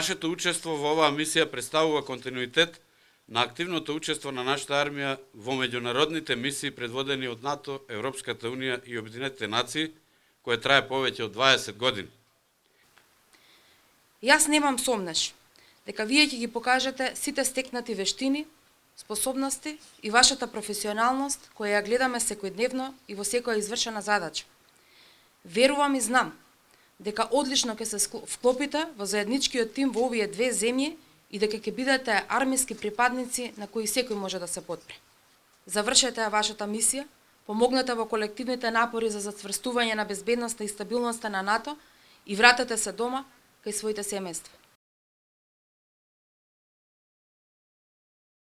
Вашето учество во оваа мисија представува континуитет на активното учество на нашата армија во меѓународните мисии предводени од НАТО, Европската Унија и Обединетите нации, кој трае повеќе од 20 години. Јас немам сомнеш дека вие ќе ги покажете сите стекнати вештини, способности и вашата професионалност која ја гледаме секојдневно и во секоја извршена задача. Верувам и знам дека одлично ќе се вклопите во заедничкиот тим во овие две земји и дека ќе бидете армиски припадници на кои секој може да се подпре. Завршете ја вашата мисија, помогнете во колективните напори за зацврстување на безбедноста и стабилноста на НАТО и вратете се дома кај своите семејства.